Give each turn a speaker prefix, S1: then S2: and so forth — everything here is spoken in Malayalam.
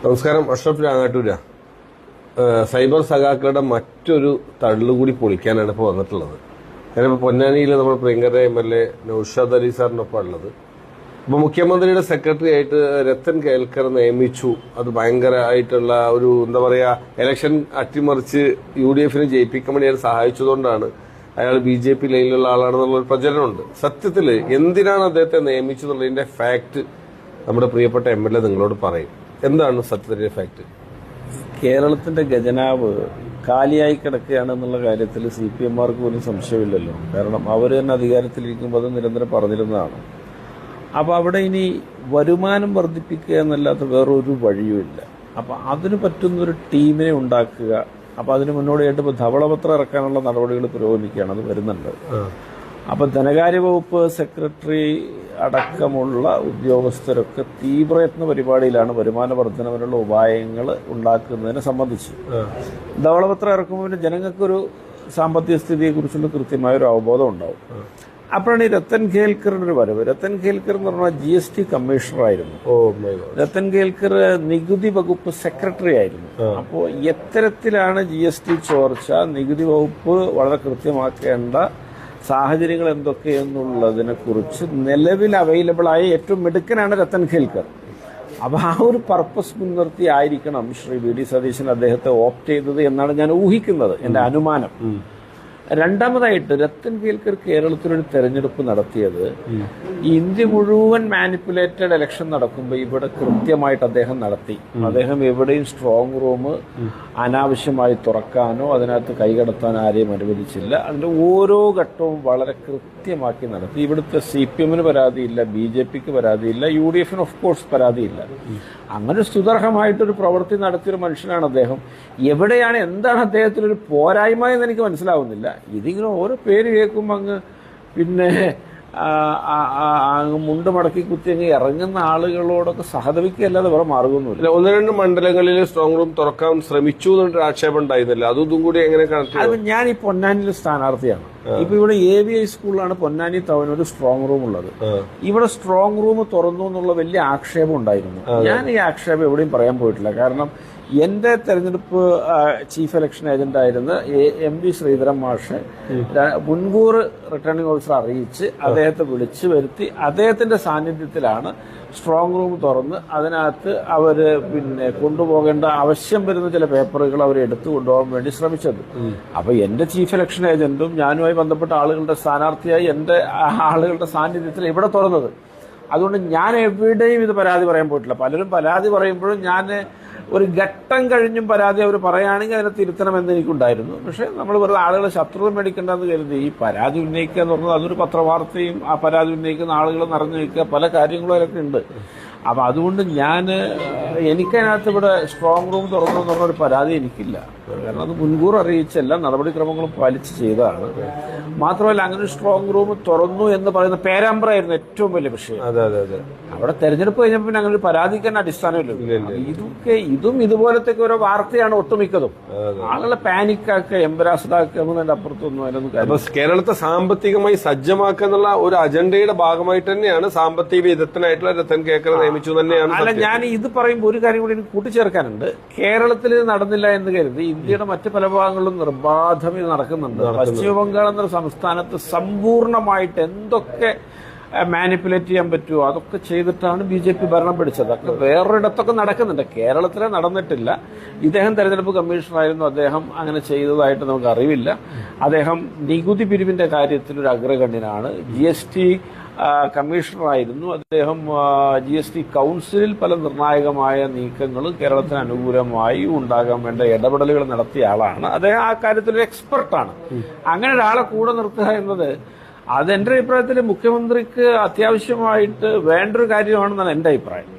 S1: നമസ്കാരം. അഷ്റഫ് രാങ്ങാട്ടൂര. സൈബർ സഖാക്കളുടെ മറ്റൊരു തള്ളുകൂടി പൊളിക്കാനാണ് ഇപ്പോൾ വന്നിട്ടുള്ളത്. ഞാനിപ്പോൾ പൊന്നാനിയിൽ നമ്മുടെ പ്രിയങ്കര MLA നൗഷാദ് അലി സാറിനൊപ്പം ഉള്ളത്. അപ്പോൾ മുഖ്യമന്ത്രിയുടെ സെക്രട്ടറി ആയിട്ട് രത്തൻ കേൽക്കർ നിയമിച്ചു. അത് ഭയങ്കരമായിട്ടുള്ള ഒരു എന്താ പറയുക, ഇലക്ഷൻ അട്ടിമറിച്ച് UDF ജയിപ്പിക്കാൻ വേണ്ടി സഹായിച്ചതുകൊണ്ടാണ് അയാൾ BJP ലൈനിലുള്ള ആളാണെന്നുള്ളൊരു പ്രചരണമുണ്ട്. സത്യത്തിൽ എന്തിനാണ് അദ്ദേഹത്തെ നിയമിച്ചതെന്നുള്ളതിന്റെ ഫാക്ട് നമ്മുടെ പ്രിയപ്പെട്ട MLA നിങ്ങളോട് പറയും. എന്താണ് സത്യത്തിന്റെ ഫാക്ട്?
S2: കേരളത്തിന്റെ ഖജനാവ് കാലിയായി കിടക്കുകയാണെന്നുള്ള കാര്യത്തിൽ CPM-മാർക്ക് പോലും സംശയമില്ലല്ലോ. കാരണം അവർ തന്നെ അധികാരത്തിലിരിക്കുമ്പോൾ അത് നിരന്തരം പറഞ്ഞിരുന്നതാണ്. അപ്പോൾ അവിടെ ഇനി വരുമാനം വർദ്ധിപ്പിക്കുക എന്നല്ലാത്ത വേറൊരു വഴിയുമില്ല. അപ്പോൾ അതിന് പറ്റുന്നൊരു ടീമിനെ ഉണ്ടാക്കുക. അപ്പോൾ അതിന് മുന്നോടിയായിട്ട് ഇപ്പോൾ ധവളപത്രം ഇറക്കാനുള്ള നടപടികൾ പുരോഗമിക്കുകയാണ്. അത് വരുന്നുണ്ട്. അപ്പം ധനകാര്യ വകുപ്പ് സെക്രട്ടറി അടക്കമുള്ള ഉദ്യോഗസ്ഥരൊക്കെ തീവ്രയത്ന പരിപാടിയിലാണ് വരുമാന വർധനവിനുള്ള ഉപായങ്ങൾ ഉണ്ടാക്കുന്നതിനെ സംബന്ധിച്ച്. ധവളപത്രം ഇറക്കുമ്പോൾ ജനങ്ങൾക്കൊരു സാമ്പത്തിക സ്ഥിതിയെക്കുറിച്ചുള്ള കൃത്യമായൊരു അവബോധം ഉണ്ടാവും. അപ്പോഴാണ് ഈ രത്തൻ ഖേൽക്കറിന്റെ ഒരു വരവ്. രത്തൻ ഖേൽക്കർ എന്ന് പറഞ്ഞാൽ GST കമ്മീഷണറായിരുന്നു. രത്തൻ ഖേൽക്കർ നികുതി വകുപ്പ് സെക്രട്ടറി ആയിരുന്നു. അപ്പോൾ എത്തരത്തിലാണ് GST ചോർച്ച, നികുതി വകുപ്പ് വളരെ കൃത്യമാക്കേണ്ട സാഹചര്യങ്ങൾ എന്തൊക്കെയെന്നുള്ളതിനെ കുറിച്ച് നിലവിൽ അവൈലബിൾ ആയ ഏറ്റവും മിടുക്കനാണ് രത്തൻ ഖേൽക്കർ. അപ്പോൾ ആ ഒരു പർപ്പസ് മുൻനിർത്തി ആയിരിക്കണം ശ്രീ VD സതീശൻ അദ്ദേഹത്തെ ഓപ്റ്റ് ചെയ്തത് എന്നാണ് ഞാൻ ഊഹിക്കുന്നത്, എന്റെ അനുമാനം. രണ്ടാമതായിട്ട് രത്തൻ കേൽക്കർ കേരളത്തിലൊരു തെരഞ്ഞെടുപ്പ് നടത്തിയത് ഇന്ത്യ മുഴുവൻ മാനിപ്പുലേറ്റഡ് ഇലക്ഷൻ നടക്കുമ്പോൾ ഇവിടെ കൃത്യമായിട്ട് അദ്ദേഹം നടത്തി. അദ്ദേഹം എവിടെയും സ്ട്രോങ് റൂം അനാവശ്യമായി തുറക്കാനോ അതിനകത്ത് കൈകടത്താനോ ആരെയും അനുവദിച്ചില്ല. അതിന്റെ ഓരോ ഘട്ടവും വളരെ കൃത്യമാക്കി നടത്തി. ഇവിടുത്തെ CPM-ന് പരാതിയില്ല, BJP-ക്ക് പരാതിയില്ല, UDF-ന് ഓഫ് കോഴ്സ് പരാതിയില്ല. അങ്ങനെ സുദർഹമായിട്ടൊരു പ്രവൃത്തി നടത്തിയൊരു മനുഷ്യനാണ് അദ്ദേഹം. എവിടെയാണ്, എന്താണ് അദ്ദേഹത്തിനൊരു പോരായ്മ എന്ന് എനിക്ക് മനസ്സിലാവുന്നില്ല. ഇതിങ്ങനെ ഓരോ പേര് കേൾക്കുമ്പോൾ അങ്ങ് പിന്നെ മുണ്ട് മടക്കി കുത്തി അങ്ങ് ഇറങ്ങുന്ന ആളുകളോടൊക്കെ സഹതപിക്കല്ലാതെ വേറെ മാർഗമൊന്നുമില്ല.
S1: ഒന്ന് രണ്ട് മണ്ഡലങ്ങളിൽ സ്ട്രോങ് റൂം തുറക്കാൻ ശ്രമിച്ചു എന്നൊരു ആക്ഷേപം ഉണ്ടായിരുന്നില്ല. അതും കൂടി എങ്ങനെ കണക്ട്?
S2: അത് ഞാൻ ഈ പൊന്നാനിയിലെ സ്ഥാനാർത്ഥിയാണ്. ഇപ്പൊ ഇവിടെ AVI സ്കൂളിലാണ് പൊന്നാനി ടൗണിൽ ഒരു സ്ട്രോങ് റൂം ഉള്ളത്. ഇവിടെ സ്ട്രോങ് റൂം തുറന്നു എന്നുള്ള വലിയ ആക്ഷേപം ഉണ്ടായിരുന്നു. ഞാൻ ഈ ആക്ഷേപം എവിടെയും പറയാൻ പോയിട്ടില്ല. കാരണം എന്റെ തെരഞ്ഞെടുപ്പ് ചീഫ് ഇലക്ഷൻ ഏജന്റ് ആയിരുന്ന MV ശ്രീധരൻ മാഷ് മുൻകൂർ റിട്ടേണിംഗ് ഓഫീസർ അറിയിച്ച് അദ്ദേഹത്തെ വിളിച്ചു വരുത്തി അദ്ദേഹത്തിന്റെ സാന്നിധ്യത്തിലാണ് സ്ട്രോങ് റൂം തുറന്ന് അതിനകത്ത് അവര് പിന്നെ കൊണ്ടുപോകേണ്ട ആവശ്യം വരുന്ന ചില പേപ്പറുകൾ അവർ എടുത്തു കൊണ്ടുപോകാൻ വേണ്ടി ശ്രമിച്ചത്. അപ്പൊ എന്റെ ചീഫ് ഇലക്ഷൻ ഏജന്റും ഞാനുമായി ബന്ധപ്പെട്ട ആളുകളുടെ സ്ഥാനാർത്ഥിയായി എന്റെ ആളുകളുടെ സാന്നിധ്യത്തിൽ ഇവിടെ തുറന്നത്. അതുകൊണ്ട് ഞാൻ എവിടെയും ഇത് പരാതി പറയാൻ പോയിട്ടില്ല. പലരും പരാതി പറയുമ്പോഴും ഞാൻ ഒരു ഘട്ടം കഴിഞ്ഞും പരാതി അവർ പറയുകയാണെങ്കിൽ അതിനെ തിരുത്തണമെന്ന് എനിക്കുണ്ടായിരുന്നു. പക്ഷെ നമ്മൾ വെറുതെ ആളുകളെ ശത്രുത മേടിക്കേണ്ടെന്ന് കരുതി ഈ പരാതി ഉന്നയിക്കുക എന്ന് പറഞ്ഞാൽ അതൊരു പത്രവാർത്തയും ആ പരാതി ഉന്നയിക്കുന്ന ആളുകൾ നിറഞ്ഞു നിൽക്കുക പല കാര്യങ്ങളും അതിലൊക്കെ ഉണ്ട്. അപ്പൊ അതുകൊണ്ട് എനിക്കതിനകത്ത് ഇവിടെ സ്ട്രോങ് റൂം തുറന്നു എന്ന് പറഞ്ഞൊരു പരാതി എനിക്കില്ല. കാരണം അത് മുൻകൂർ അറിയിച്ചല്ല, നടപടിക്രമങ്ങളും പാലിച്ച് ചെയ്തതാണ്. മാത്രമല്ല അങ്ങനെ സ്ട്രോങ് റൂം തുറന്നു എന്ന് പറയുന്ന പേരാമ്പ്രായിരുന്നു ഏറ്റവും വലിയ വിഷയം. അവിടെ തെരഞ്ഞെടുപ്പ് കഴിഞ്ഞപ്പോൾ പിന്നെ അങ്ങനെ ഒരു പരാതിക്ക് തന്നെ അടിസ്ഥാനമില്ല. ഇതും ഇതുപോലത്തെ ഓരോ വാർത്തയാണ് ഒട്ടുമിക്കതും. ആളുകളെ പാനിക്കാക്കുക, എംബരാസ്ഡാക്കുക എന്നതിന്റെ അപ്പുറത്തൊന്നും അതിനൊന്നും.
S1: കേരളത്തെ സാമ്പത്തികമായി സജ്ജമാക്കുക എന്നുള്ള ഒരു അജണ്ടയുടെ ഭാഗമായിട്ട് തന്നെയാണ് സാമ്പത്തിക വിദഗ്ധനായിട്ടുള്ള രത്തൻ കേൽക്കർ നിയമിച്ചു തന്നെയാണ്.
S2: അല്ല, ഞാൻ ഇത് പറയുമ്പോൾ ഒരു കാര്യം കൂടി എനിക്ക് കൂട്ടിച്ചേർക്കാനുണ്ട്. കേരളത്തിൽ ഇത് നടന്നില്ല എന്ന് കരുതി ഇന്ത്യയുടെ മറ്റ് പല ഭാഗങ്ങളിലും നിർബാധം ഇത് നടക്കുന്നുണ്ട്. പശ്ചിമ ബംഗാൾ എന്നൊരു സംസ്ഥാനത്ത് സമ്പൂർണമായിട്ട് എന്തൊക്കെ മാനിപ്പുലേറ്റ് ചെയ്യാൻ പറ്റുമോ അതൊക്കെ ചെയ്തിട്ടാണ് BJP ഭരണം പിടിച്ചത്. അതൊക്കെ വേറൊരിടത്തൊക്കെ നടക്കുന്നുണ്ട്. കേരളത്തിലെ നടന്നിട്ടില്ല. ഇദ്ദേഹം തെരഞ്ഞെടുപ്പ് കമ്മീഷണറായിരുന്നു. അദ്ദേഹം അങ്ങനെ ചെയ്തതായിട്ട് നമുക്ക് അറിവില്ല. അദ്ദേഹം നികുതി പിരിവിന്റെ കാര്യത്തിൽ ഒരു അഗ്രഗണ്യനാണ്. GST കമ്മീഷണറായിരുന്നു. അദ്ദേഹം GST കൗൺസിലിൽ പല നിർണായകമായ നീക്കങ്ങൾ കേരളത്തിന് അനുകൂലമായി ഉണ്ടാകാൻ വേണ്ട ഇടപെടലുകൾ നടത്തിയ ആളാണ്. അദ്ദേഹം ആ കാര്യത്തിൽ ഒരു എക്സ്പെർട്ടാണ്. അങ്ങനെ ഒരാളെ കൂടെ നിർത്തുക എന്നത് അതെന്റെ അഭിപ്രായത്തിൽ മുഖ്യമന്ത്രിക്ക് അത്യാവശ്യമായിട്ട് വേണ്ടൊരു കാര്യമാണെന്നാണ് എന്റെ അഭിപ്രായം.